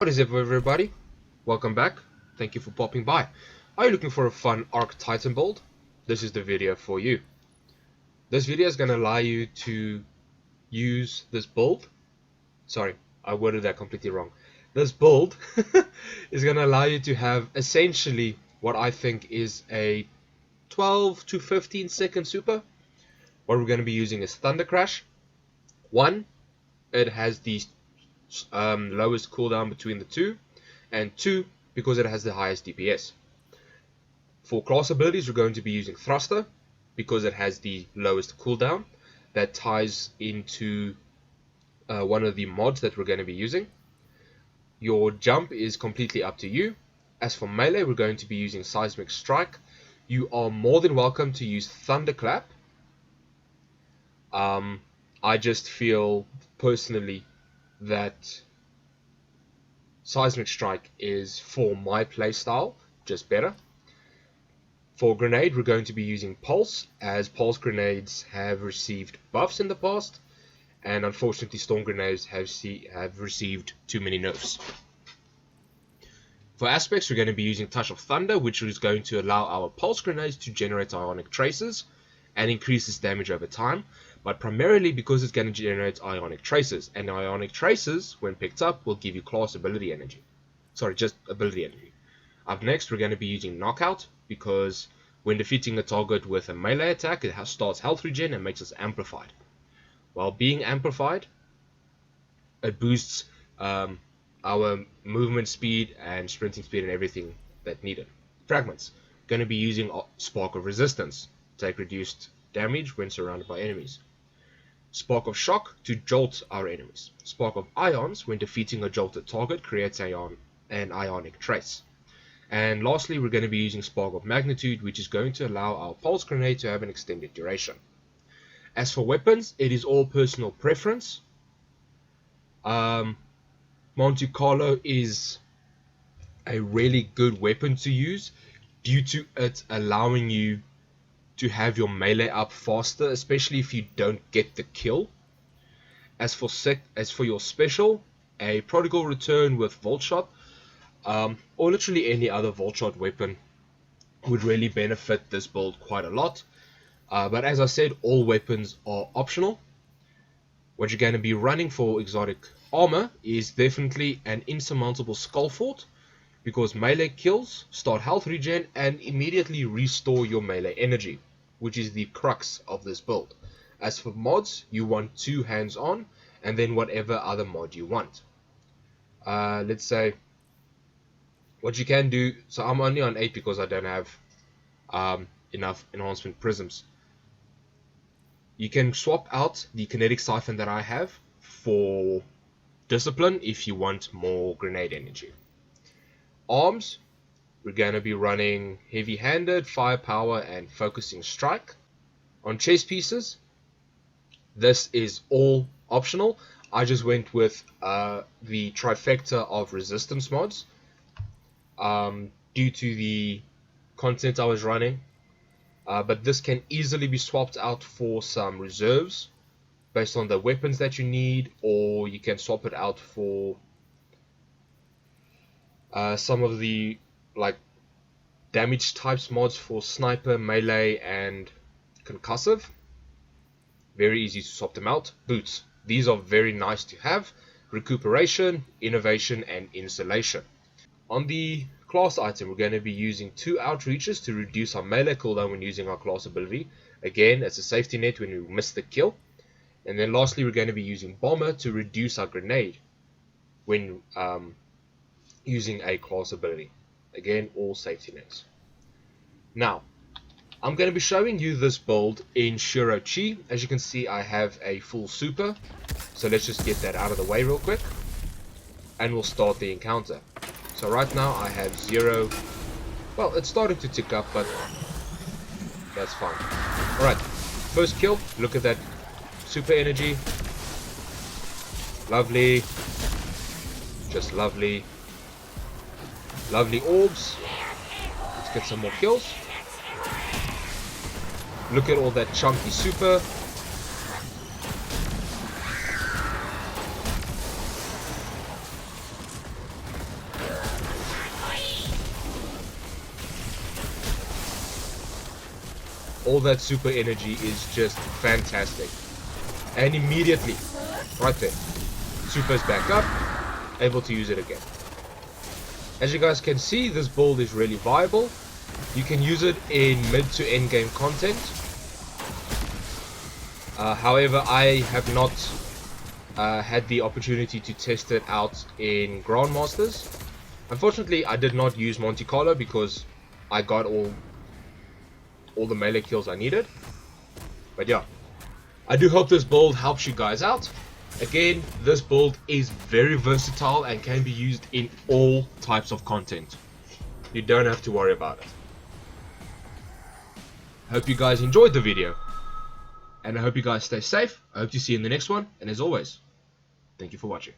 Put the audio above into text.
What is up, everybody? Welcome back. Thank you for popping by. Are you looking for a fun Arc Titan build? This is the video for you. This video is going to allow you to use this build. Sorry, I worded that completely wrong. This build is going to allow you to have essentially what I think is a 12 to 15 second super. What we're going to be using is Thunder Crash. One, it has the lowest cooldown between the two, and two, because it has the highest DPS. For class abilities, we're going to be using Thruster because it has the lowest cooldown. That ties into one of the mods that we're going to be using. Your jump is completely up to you. As for melee, we're going to be using Seismic Strike. You are more than welcome to use Thunderclap. I just feel personally that Seismic Strike is for my playstyle just better. For grenade, we're going to be using Pulse, as Pulse grenades have received buffs in the past, and unfortunately Storm grenades have received too many nerfs. For aspects, we're going to be using Touch of Thunder, which is going to allow our Pulse grenades to generate ionic traces and increase its damage over time, but primarily because it's going to generate ionic traces, and ionic traces, when picked up, will give you class ability energy. Sorry, just ability energy. Up next, we're going to be using Knockout, because when defeating a target with a melee attack, it starts health regen and makes us amplified. While being amplified, it boosts our movement speed and sprinting speed and everything that needed. Fragments, going to be using Spark of Resistance, take reduced damage when surrounded by enemies. Spark of Shock to jolt our enemies. Spark of Ions, when defeating a jolted target, creates an ionic trace. And lastly, we're going to be using Spark of Magnitude, which is going to allow our Pulse Grenade to have an extended duration. As for weapons, it is all personal preference. Monte Carlo is a really good weapon to use due to it allowing you to have your melee up faster, especially if you don't get the kill. As for your special, a Prodigal Return with Volt Shot, or literally any other Volt Shot weapon would really benefit this build quite a lot. But as I said, all weapons are optional. What you're going to be running for exotic armor is definitely an insurmountable Skull Fort, because melee kills start health regen and immediately restore your melee energy, which is the crux of this build. As for mods, you want 2 hands-on, and then whatever other mod you want. Let's say, what you can do, so I'm only on 8 because I don't have enough enhancement prisms. You can swap out the kinetic siphon that I have for discipline if you want more grenade energy. Arms, we're going to be running heavy-handed, firepower, and focusing strike. On chest pieces, this is all optional. I just went with the trifecta of resistance mods due to the content I was running. But this can easily be swapped out for some reserves based on the weapons that you need, or you can swap it out for some of the damage types mods for sniper, melee, and concussive. Very easy to swap them out. Boots, these are very nice to have. Recuperation, innovation, and insulation. On the class item, we're going to be using 2 outreaches to reduce our melee cooldown when using our class ability. Again, it's a safety net when we miss the kill. And then lastly, we're going to be using Bomber to reduce our grenade when using a class ability. Again, all safety nets. Now, I'm going to be showing you this build in Shuro Chi. As you can see, I have a full super. So let's just get that out of the way real quick, and we'll start the encounter. So right now I have 0. Well, it's starting to tick up, but that's fine. Alright, first kill. Look at that super energy. Lovely. Just lovely. Lovely orbs. Let's get some more kills. Look at all that chunky super. all that super energy is just fantastic. And immediately, right there, super's back up, able to use it again. As you guys can see, this build is really viable. You can use it in mid to end game content. However, I have not had the opportunity to test it out in Grandmasters. Unfortunately, I did not use Monte Carlo because I got all the melee kills I needed. But yeah, I do hope this build helps you guys out. Again, this build is very versatile and can be used in all types of content. You don't have to worry about it. Hope you guys enjoyed the video. And I hope you guys stay safe. I hope to see you in the next one. And as always, thank you for watching.